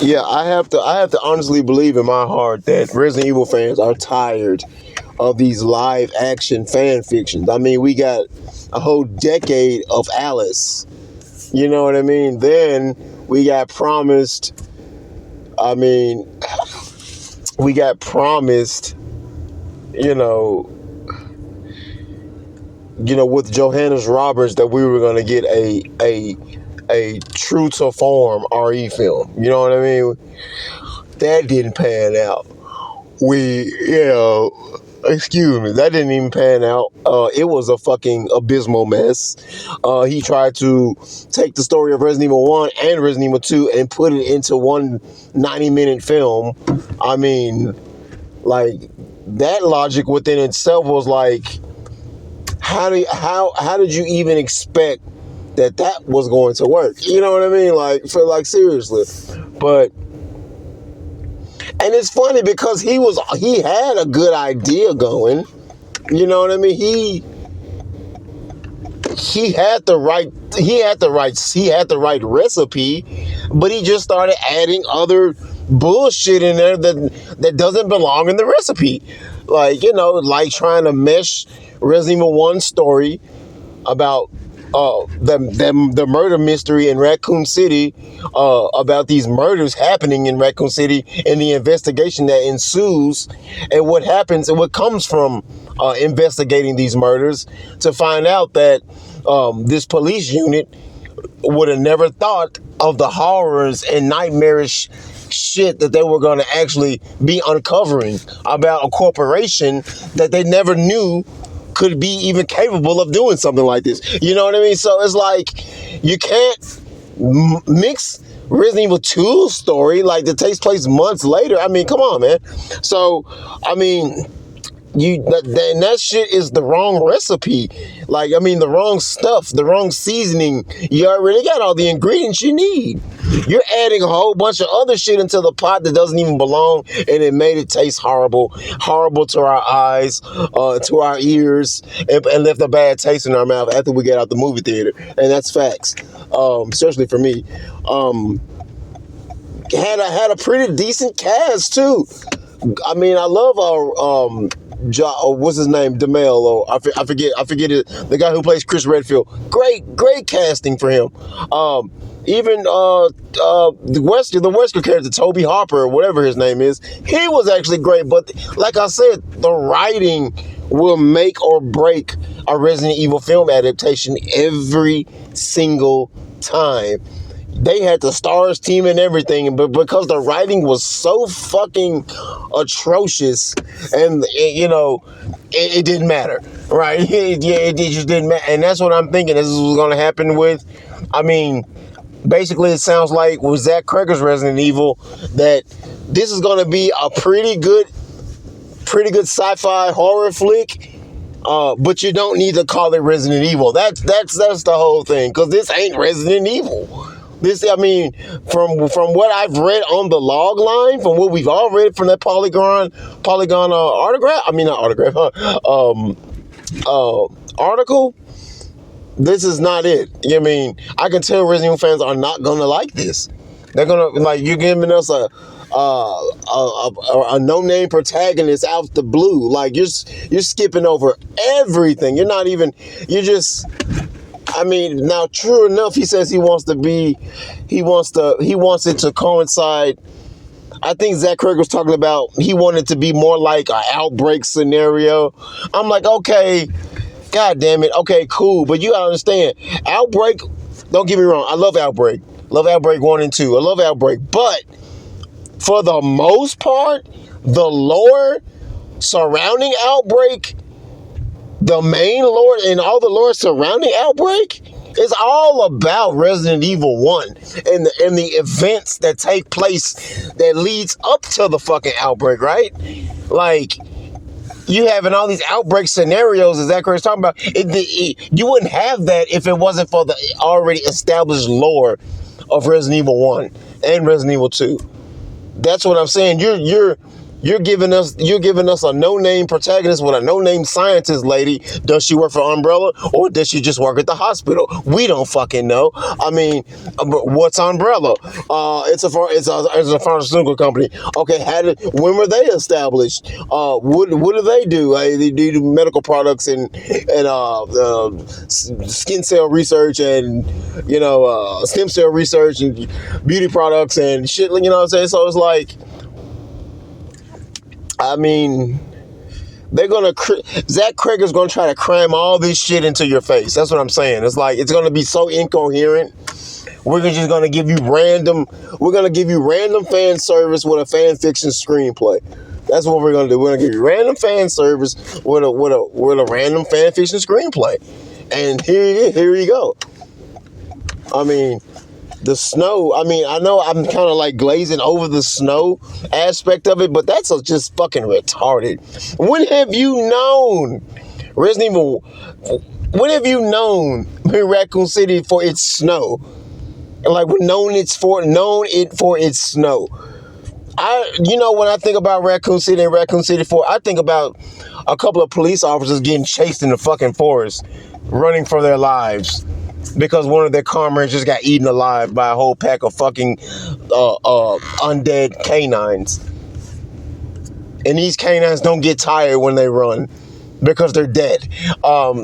Yeah, I have to honestly believe in my heart that Resident Evil fans are tired of these live action fan fictions. I mean, we got a whole decade of Alice. You know what I mean? Then we got promised. I mean, we got promised. You know, with Johannes Roberts that we were gonna get a true to form RE film. You know what I mean? That didn't pan out. Excuse me, that didn't even pan out. It was a fucking abysmal mess. He tried to take the story of Resident Evil 1 and Resident Evil 2 and put it into one 90-minute film. I mean, like, that logic within itself was like, how did you even expect that was going to work? You know what I mean? Like seriously. But and it's funny because he had a good idea going. You know what I mean? He had the right recipe, but he just started adding other bullshit in there that doesn't belong in the recipe. Like trying to mesh Resident Evil 1 story about the murder mystery in Raccoon City, about these murders happening in Raccoon City and the investigation that ensues, and what happens and what comes from investigating these murders, to find out that this police unit would have never thought of the horrors and nightmarish shit that they were going to actually be uncovering about a corporation that they never knew could be even capable of doing something like this. You know what I mean? So it's like, you can't mix Resident Evil 2's story, like, that takes place months later. I mean, come on, man. So, I mean, that shit is the wrong recipe. Like, I mean, the wrong stuff, the wrong seasoning. You already got all the ingredients you need. You're adding a whole bunch of other shit into the pot that doesn't even belong, and it made it taste horrible to our eyes, to our ears, and left a bad taste in our mouth after we get out the movie theater. And that's facts, especially for me. Had a pretty decent cast too. I mean, I love our what's his name, DeMille, or I forget it, the guy who plays Chris Redfield. Great casting for him. Even the Wesker character, Toby Harper, or whatever his name is, he was actually great. But like I said, the writing will make or break a Resident Evil film adaptation every single time. They had the stars team and everything, but because the writing was so fucking atrocious, and it didn't matter, right? It just didn't matter. And that's what I'm thinking this is what's going to happen with. I mean, basically, it sounds like with Zach Cregger's Resident Evil that this is going to be a pretty good sci-fi horror flick. But you don't need to call it Resident Evil. That's the whole thing, because this ain't Resident Evil. This, I mean, from what I've read on the log line, from what we've all read from that Polygon autograph. I mean, not autograph. Article. This is not it. I mean, I can tell Resident Evil fans are not gonna like this. They're gonna, like, you're giving us a no-name protagonist out the blue. Like, you're skipping over everything. You're just. I mean, now, true enough, he says he wants it to coincide. I think Zach Cregger was talking about he wanted to be more like an Outbreak scenario. I'm like, okay, God damn it, okay, cool, but you gotta understand, Outbreak. Don't get me wrong, I love Outbreak. Love Outbreak 1 and 2. I love Outbreak, but for the most part, the lore surrounding Outbreak, the main lore and all the lore surrounding Outbreak, is all about Resident Evil 1 and the events that take place that leads up to the fucking Outbreak, right? Like, you having all these Outbreak scenarios, as Zach Cregger's talking about, you wouldn't have that if it wasn't for the already established lore of Resident Evil 1 and Resident Evil 2. That's what I'm saying. You're You're giving us a no-name protagonist with a no-name scientist lady. Does she work for Umbrella or does she just work at the hospital? We don't fucking know. I mean, what's Umbrella? It's a pharmaceutical company. Okay, when were they established? What do they do? They do medical products and skin cell research and stem cell research and beauty products and shit. You know what I'm saying? So it's like, I mean, Zach Cregger's gonna try to cram all this shit into your face. That's what I'm saying. It's like, it's gonna be so incoherent. We're just gonna give you random fan service with a fan fiction screenplay. That's what we're gonna do. We're gonna give you random fan service with a random fan fiction screenplay. And here you go. I mean, the snow, I mean, I know I'm kind of like glazing over the snow aspect of it, but that's just fucking retarded. When have you known Resident Evil? When have you known Raccoon City for its snow? Like, we've known it for its snow. When I think about Raccoon City and Raccoon City 4, I think about a couple of police officers getting chased in the fucking forest, running for their lives, because one of their comrades just got eaten alive by a whole pack of fucking undead canines. And these canines don't get tired when they run because they're dead.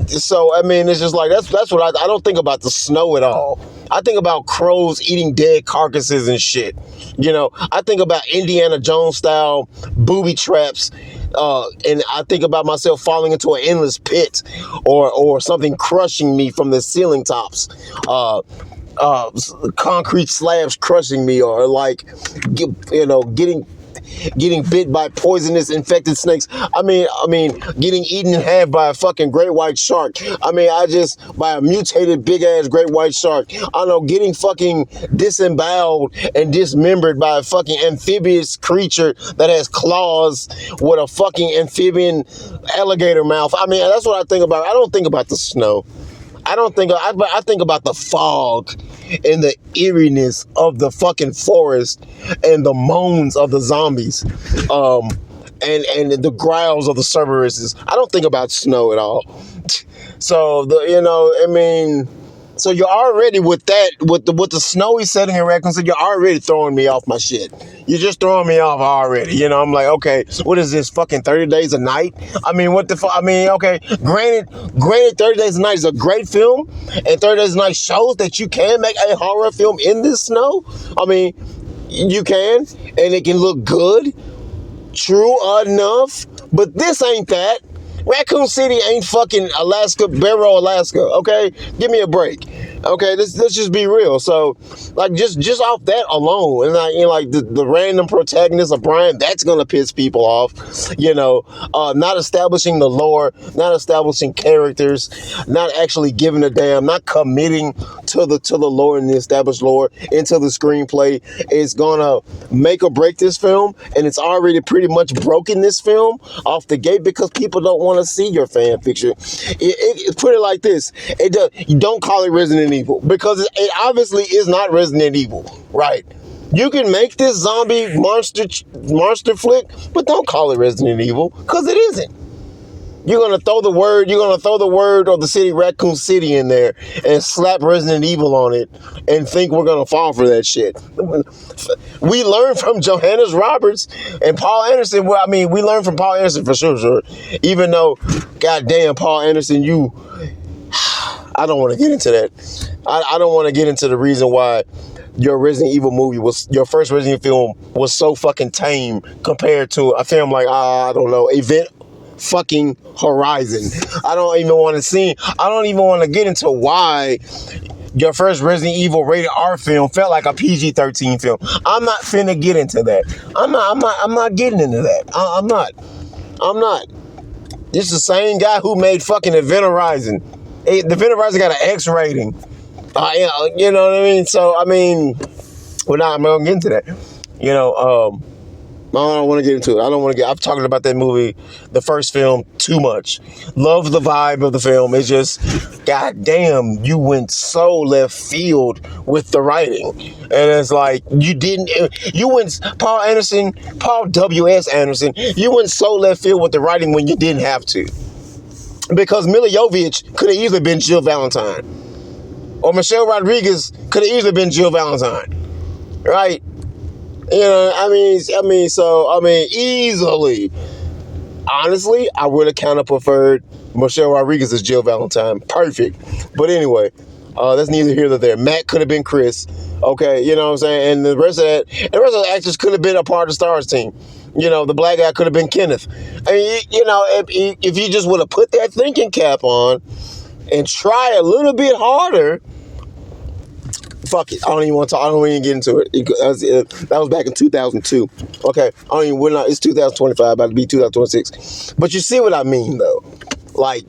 So, I mean, it's just like, that's what I don't think about the snow at all. I think about crows eating dead carcasses and shit. I think about Indiana Jones style booby traps. And I think about myself falling into an endless pit or something crushing me from the ceiling tops. Concrete slabs crushing me, or like, getting bit by poisonous infected snakes. I mean, getting eaten in half by a fucking great white shark. I mean, by a mutated big ass great white shark. I don't know, getting fucking disemboweled and dismembered by a fucking amphibious creature that has claws with a fucking amphibian alligator mouth. I mean, that's what I think about. I don't think about the snow. I think about the fog and the eeriness of the fucking forest and the moans of the zombies, and the growls of the Cerberuses. I don't think about snow at all. So so you're already with the snowy setting in Raccoon City, you're already throwing me off my shit. You're just throwing me off already. I'm like, okay, what is this, fucking 30 Days a Night? I mean, what the fuck? I mean, okay, granted, 30 Days a Night is a great film, and 30 Days a Night shows that you can make a horror film in this snow. I mean, you can, and it can look good, true enough, but this ain't that. Raccoon City ain't fucking Barrow, Alaska, okay? Give me a break. Okay, let's just be real. So, like, just off that alone, and like the random protagonist of Brian, that's gonna piss people off. Not establishing the lore, not establishing characters, not actually giving a damn, not committing to the lore and the established lore into the screenplay is gonna make or break this film, and it's already pretty much broken this film off the gate because people don't want to see your fan fiction. Put it like this: you don't call it Resident Evil because it obviously is not Resident Evil, right? You can make this zombie monster flick, but don't call it Resident Evil because it isn't. You're gonna throw the word of the city, Raccoon City, in there and slap Resident Evil on it and think we're gonna fall for that shit. We learned from Johannes Roberts and Paul Anderson. Well, I mean, we learned from Paul Anderson for sure. Even though, goddamn, Paul Anderson, I don't want to get into that. I don't want to get into the reason why your Resident Evil movie your first Resident Evil film was so fucking tame compared to a film like, I don't know, Event fucking Horizon. I don't even want to get into why your first Resident Evil rated R film felt like a PG-13 film. I'm not finna get into that. I'm not getting into that. I'm not. This is the same guy who made fucking Event Horizon. The Event Horizon got an X rating. You know what I mean? So, I mean, I'm not gonna get into that. I don't want to get into it. I don't want to get. I'm talking about that movie, the first film, too much. Love the vibe of the film. It's just, goddamn, you went so left field with the writing, and it's like you didn't. You went Paul W.S. Anderson. You went so left field with the writing when you didn't have to, because Mila Jovovich could have easily been Jill Valentine, or Michelle Rodriguez could have easily been Jill Valentine, right? You know, easily. Honestly, I would have kind of preferred Michelle Rodriguez as Jill Valentine. Perfect. But anyway, that's neither here nor there. Matt could have been Chris. Okay, you know what I'm saying? And the rest of the actors could have been a part of the stars team. You know, the black guy could have been Kenneth. I mean, you know, if you just would have put that thinking cap on and try a little bit harder, fuck it. I don't even want to talk. I don't even get into it. That was back in 2002. Okay. It's 2025, about to be 2026. But you see what I mean, though. Like,